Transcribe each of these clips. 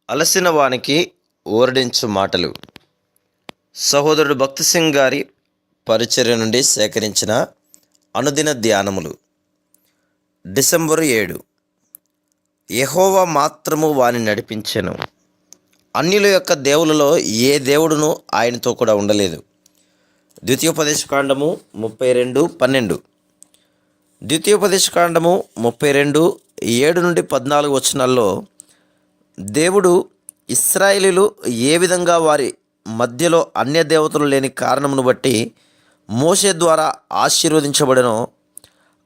అలసిన వానికి ఓరడించు మాటలు. సహోదరుడు భక్తి సింగ్ గారి పరిచర్య నుండి సేకరించిన అనుదిన ధ్యానములు. డిసెంబరు 7. యెహోవా మాత్రము వాని నడిపించెను. అన్యుల యొక్క దేవులలో ఏ దేవుడును ఆయనతో కూడా ఉండలేదు. ద్వితీయోపదేశకాండము 32:12. ద్వితీయోపదేశకాండము 32:7-14 వచనాల్లో దేవుడు ఇశ్రాయేలీయులు ఏ విధంగా వారి మధ్యలో అన్య దేవతలు లేని కారణమును బట్టి మోషే ద్వారా ఆశీర్వదించబడెనో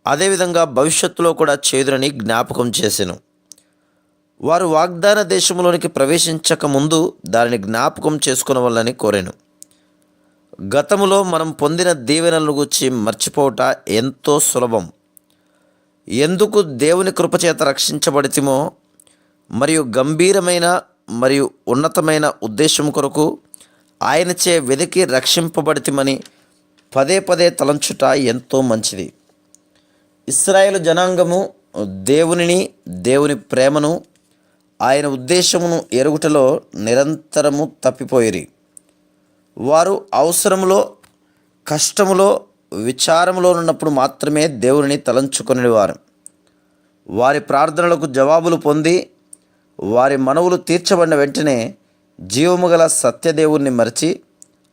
అదేవిధంగా భవిష్యత్తులో కూడా చేదురని జ్ఞాపకం చేసెను. వారు వాగ్దాన దేశంలోనికి ప్రవేశించక ముందు దానిని జ్ఞాపకం చేసుకొనవలెనని కోరెను. గతములో మనం పొందిన దీవెనలను గురించి మర్చిపోవుట ఎంతో సులభం. ఎందుకు దేవుని కృపచేత రక్షించబడితిమో మరియు గంభీరమైన మరియు ఉన్నతమైన ఉద్దేశం కొరకు ఆయనచే వెదికి రక్షింపబడితిమని పదే పదే తలంచుట ఎంతో మంచిది. ఇశ్రాయేలు జనాంగము దేవుని ప్రేమను ఆయన ఉద్దేశమును ఎరుగుటలో నిరంతరము తప్పిపోయిరి. వారు అవసరములో, కష్టములో, విచారములో ఉన్నప్పుడు మాత్రమే దేవుని తలంచుకొనివారు. వారి ప్రార్థనలకు జవాబులు పొంది వారి మనవులు తీర్చబడిన వెంటనే జీవము గల సత్యదేవుణ్ణి మరచి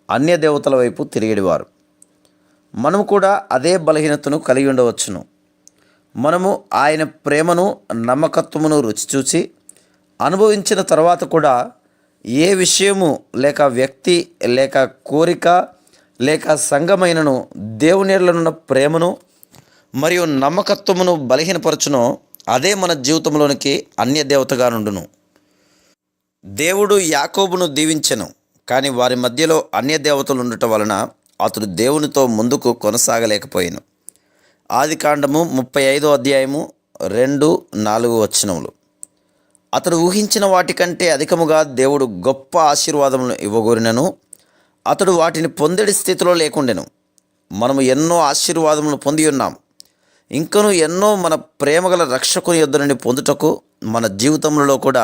అన్య దేవతల వైపు తిరిగేవారు. మనము కూడా అదే బలహీనతను కలిగి ఉండవచ్చును. మనము ఆయన ప్రేమను, నమ్మకత్వమును రుచి చూచి అనుభవించిన తర్వాత కూడా ఏ విషయము లేక వ్యక్తి లేక కోరిక లేక సంఘమైనను దేవుని యెడలనున్న ప్రేమను మరియు నమ్మకత్వమును బలహీనపరచునో అదే మన జీవితంలోనికి అన్య దేవతగా నుండును. దేవుడు యాకోబును దీవించెను, కానీ వారి మధ్యలో అన్య దేవతలు ఉండటం వలన అతడు దేవునితో ముందుకు కొనసాగలేకపోయాను. ఆదికాండము 35:2-4 వచనములు. అతడు ఊహించిన వాటికంటే అధికముగా దేవుడు గొప్ప ఆశీర్వాదములను ఇవ్వగోరినను అతడు వాటిని పొందడి స్థితిలో లేకుండెను. మనము ఎన్నో ఆశీర్వాదములను పొంది ఉన్నాం. ఇంకను ఎన్నో మన ప్రేమగల రక్షకుని యొద్ద నుండి పొందుటకు మన జీవితంలో కూడా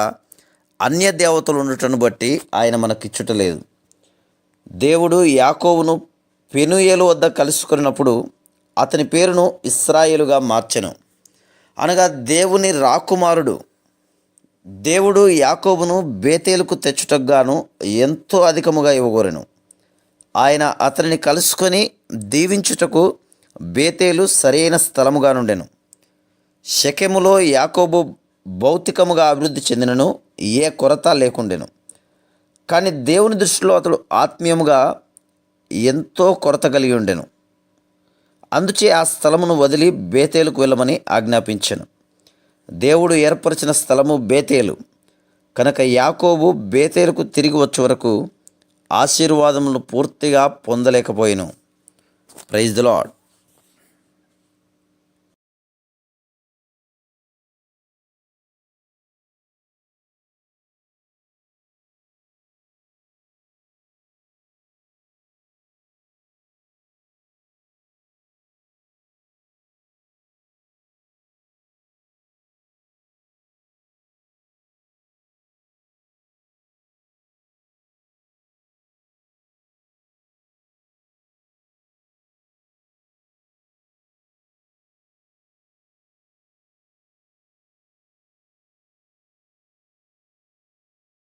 అన్య దేవతలు ఉండటను బట్టి ఆయన మనకిచ్చుటలేదు. దేవుడు యాకోబును పెనూయేలు వద్ద కలుసుకున్నప్పుడు అతని పేరును ఇశ్రాయేలుగా మార్చెను, అనగా దేవుని రాకుమారుడు. దేవుడు యాకోబును బేతేలుకు తెచ్చుటకుగాను ఎంతో అధికముగా ఇవ్వగోరెను. ఆయన అతనిని కలుసుకొని దీవించుటకు బేతేలు సరైన స్థలముగా నుండెను. షెకెములో యాకోబు భౌతికముగా అభివృద్ధి చెందినను ఏ కొరత లేకుండెను. కానీ దేవుని దృష్టిలో అతడు ఆత్మీయముగా ఎంతో కొరత కలిగి ఉండెను. అందుచే ఆ స్థలమును వదిలి బేతేలుకు వెళ్ళమని ఆజ్ఞాపించెను. దేవుడు ఏర్పరిచిన స్థలము బేతేలు కనుక యాకోబు బేతేలుకు తిరిగి వచ్చే వరకు ఆశీర్వాదములను పూర్తిగా పొందలేకపోయెను. Praise the lord.